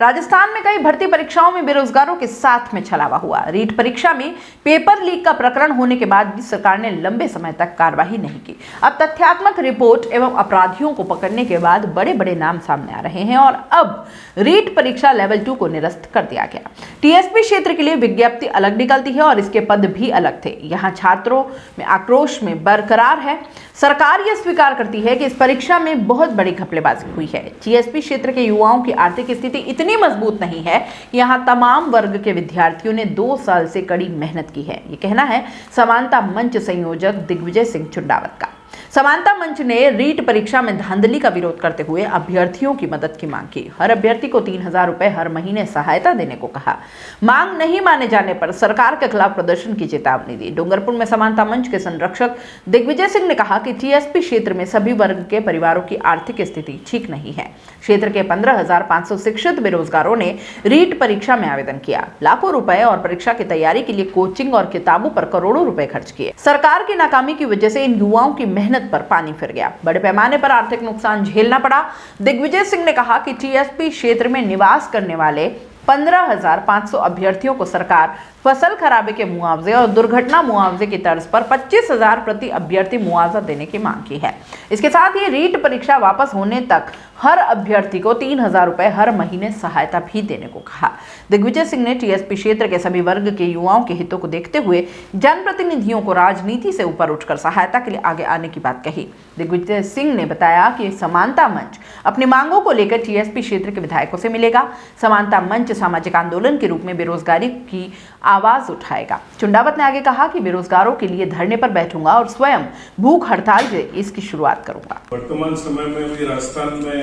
राजस्थान में कई भर्ती परीक्षाओं में बेरोजगारों के साथ में छलावा हुआ। रीट परीक्षा में पेपर लीक का प्रकरण होने के बाद भी सरकार ने लंबे समय तक कार्रवाई नहीं की। अब तथ्यात्मक रिपोर्ट एवं अपराधियों को पकड़ने के बाद बड़े बड़े नाम सामने आ रहे हैं और अब रीट परीक्षा लेवल 2 को निरस्त कर दिया गया। टीएसपी क्षेत्र के लिए विज्ञप्ति अलग निकलती है और इसके पद भी अलग थे। यहाँ छात्रों में आक्रोश में बरकरार है। सरकार यह स्वीकार करती है कि इस परीक्षा में बहुत बड़ी घपलेबाजी हुई है। टीएसपी क्षेत्र के युवाओं की आर्थिक स्थिति इतनी मजबूत नहीं है कि यहाँ तमाम वर्ग के विद्यार्थियों ने 2 साल से कड़ी मेहनत की है। ये कहना है समानता मंच संयोजक दिग्विजय सिंह चुंडावत का। समानता मंच ने रीट परीक्षा में धांधली का विरोध करते हुए अभ्यर्थियों की मदद की मांग की। हर अभ्यर्थी को 3000 रुपए हर महीने सहायता देने को कहा। मांग नहीं माने जाने पर सरकार के खिलाफ प्रदर्शन की चेतावनी दी। डूंगरपुर में समानता मंच के संरक्षक दिग्विजय सिंह ने कहा कि टीएसपी क्षेत्र में सभी वर्ग के परिवारों की आर्थिक स्थिति ठीक नहीं है। क्षेत्र के 15,500 शिक्षित बेरोजगारों ने रीट परीक्षा में आवेदन किया। लाखों रुपए और परीक्षा की तैयारी के लिए कोचिंग और किताबों पर करोड़ों रुपए खर्च किए। सरकार की नाकामी की वजह से इन युवाओं की मेहनत पर पानी फिर गया। बड़े पैमाने पर आर्थिक नुकसान झेलना पड़ा। दिग्विजय सिंह ने कहा कि टीएसपी क्षेत्र में निवास करने वाले 15,500 अभ्यर्थियों को सरकार फसल खराबे के मुआवजे और दुर्घटना मुआवजे की तर्ज पर 25,000 प्रति अभ्यर्थी मुआवजा देने की मांग की है। इसके साथ ही रीट परीक्षा वापस होने तक हर अभ्यर्थी को 3,000 रुपए हर महीने सहायता भी देने को कहा। दिग्विजय सिंह ने टीएसपी क्षेत्र के सभी वर्ग के युवाओं के हितों को देखते हुए जनप्रतिनिधियों को राजनीति से ऊपर उठकर सहायता के लिए आगे आने की बात कही। दिग्विजय सिंह ने बताया कि समानता मंच अपनी मांगों को लेकर टीएसपी क्षेत्र के विधायकों से मिलेगा। समानता मंच सामाजिक आंदोलन के रूप में बेरोजगारी की आवाज उठाएगा। चुंडावत ने आगे कहा कि बेरोजगारों के लिए धरने पर बैठूंगा और स्वयं भूख हड़ताल से इसकी शुरुआत करूंगा। वर्तमान समय में भी राजस्थान में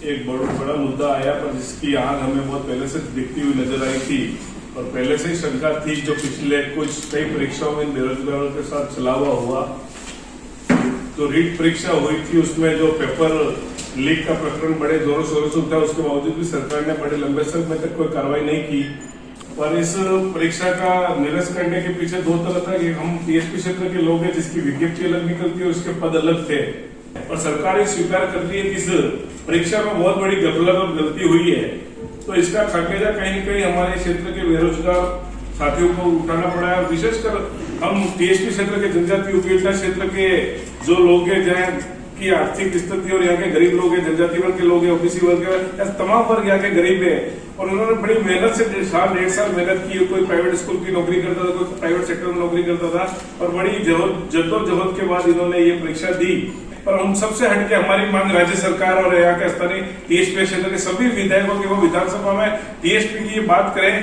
एक बड़ा मुद्दा आया, पर जिसकी आग हमें बहुत पहले से दिखती हुई नजर आई थी और पहले से ही शंका थी, जो पिछले कई परीक्षाओं में बेरोजगारों के साथ छलावा हुआ। तो रीट परीक्षा हुई थी, उसमें जो पेपर लीक का प्रकरण बड़े जोरों शोरों से उठा, उसके बावजूद भी सरकार ने बड़े लंबे समय तक कोई कार्रवाई नहीं की। और इस परीक्षा का निरस्त करने के पीछे 2 तरह था कि हम टीएसपी क्षेत्र के लोग हैं जिसकी विज्ञप्ति अलग निकलती है और उसके पद अलग थे, और सरकार ये स्वीकार करती है कि इस परीक्षा में बहुत बड़ी गफलत और गलती हुई है। तो इसका खामियाजा कहीं न कहीं हमारे क्षेत्र के बेरोजगार साथियों को उठाना पड़ा है। और विशेषकर हम टीएसपी क्षेत्र के जनजातीय उपयोजना क्षेत्र के जो लोग हैं, जहाँ की आर्थिक स्थिति और यहाँ के गरीब लोग हैं, जनजाति वर्ग के लोग हैं, ओबीसी वर्ग के, तमाम वर्ग यहाँ के गरीब है, और उन्होंने बड़ी मेहनत से 1.5 साल मेहनत की। कोई प्राइवेट स्कूल की नौकरी करता था, कोई प्राइवेट सेक्टर में नौकरी करता था, और बड़ी जद्दोजहद के बाद इन्होंने ये परीक्षा दी। पर हम सबसे हटके हमारी मांग राज्य सरकार और यहाँ के स्थानीय टीएसपी क्षेत्र के सभी विधायकों की वो विधानसभा में टीएसपी की ये बात करें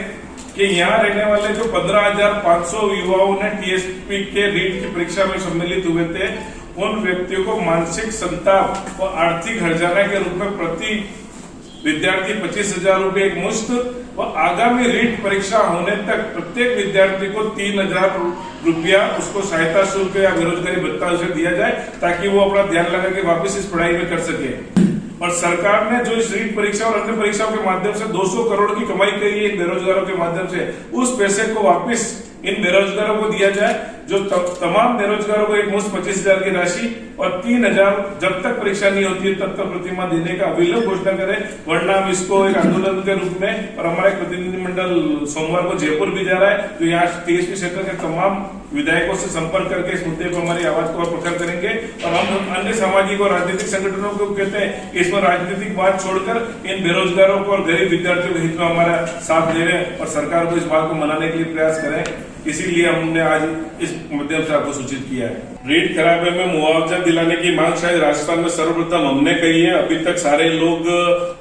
कि यहाँ रहने वाले जो 15,500 युवाओं ने टीएसपी के रीट की परीक्षा में सम्मिलित हुए थे, उन व्यक्तियों को मानसिक संताप और आर्थिक हर्जाना के रूप में प्रति विद्यार्थी 25,000 रुपए एक मुश्त व आगामी रीट परीक्षा होने तक प्रत्येक विद्यार्थी को 3,000 रुपया उसको सहायता शुल्क या बेरोजगारी भत्ता उसे दिया जाए, ताकि वो अपना ध्यान लगा के वापस इस पढ़ाई में कर सके। और सरकार ने जो इस रीट परीक्षा और अन्य परीक्षाओं के माध्यम से 200 करोड़ की कमाई करी है इन बेरोजगारों के माध्यम से, उस पैसे को वापस इन बेरोजगारों को दिया जाए। जो तमाम बेरोजगारों को एक मुश्त 25,000 की राशि और 3,000 जब तक परीक्षा नहीं होती है तब तक प्रतिमाह देने का अविलंब घोषणा करें, वरना हम इसको एक आंदोलन के रूप में, और हमारा एक प्रतिनिधिमंडल सोमवार को जयपुर भी जा रहा है, तो यहाँ टीएसपी क्षेत्र के तमाम विधायकों से संपर्क करके इस मुद्दे पर हमारी आवाज को और प्रखर करेंगे। और हम अन्य सामाजिक और राजनीतिक संगठनों को कहते हैं इसमें राजनीतिक बात छोड़कर इन बेरोजगारों को और गरीब विद्यार्थियों के हित में हमारा साथ दे रहे हैं और सरकार को इस बात को मनाने के लिए प्रयास करें। इसीलिए हमने आज इस माध्यम से आपको सूचित किया है। रीट खराबे में मुआवजा दिलाने की मांग शायद राजस्थान में सर्वप्रथम हमने कही है। अभी तक सारे लोग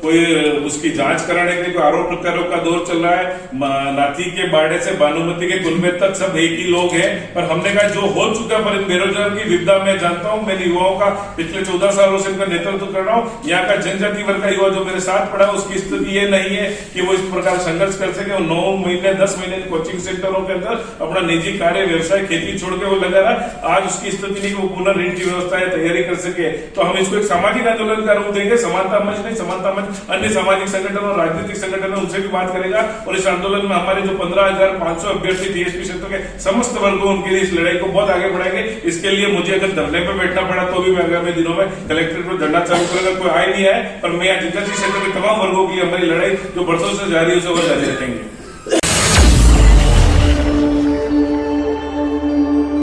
कोई उसकी जांच कराने के लिए कोई आरोप प्रत्यारोप का दौर चल रहा है। नाथी के बाड़े से भानुमती के कुनबे तक सब एक ही लोग हैं, पर हमने कहा जो हो चुका, पर बेरोजगार की विपदा मैं जानता हूँ, मैंने युवाओं का पिछले 14 सालों से इनका नेतृत्व कर रहा हूँ। यहाँ का जनजाति वर्ग का युवा जो मेरे साथ पड़ा, उसकी स्थिति ये नहीं है कि वो इस प्रकार संघर्ष कर सके। 9 महीने 10 महीने कोचिंग सेंटरों के अंदर अपना निजी कार्य व्यवसाय खेती छोड़ के वो लगा रहा, आज उसकी स्थिति नहीं कि वो पुनः ऋण की व्यवस्था या तैयारी कर सके। तो हम इसको एक सामाजिक आंदोलन का रूप देंगे। समानता मंच नहीं, समानता मंच अन्य सामाजिक संगठन और राजनीतिक संगठन है उनसे भी बात करेगा और इस आंदोलन में हमारे जो 15,500 अभ्यर्थी टीएसपी क्षेत्र के समस्त वर्गों उनके लिए इस लड़ाई को बहुत आगे बढ़ाएंगे। इसके लिए मुझे अगर धरने पर बैठना पड़ा तो भी मैं आगामी दिनों में कलेक्ट्रेट पर धरना चालू करेगा। कोई आए नहीं है, पर मैं जितना क्षेत्र के तमाम वर्गों की हमारी लड़ाई जो बरसों से जारी है उसे वो जारी रखेंगे।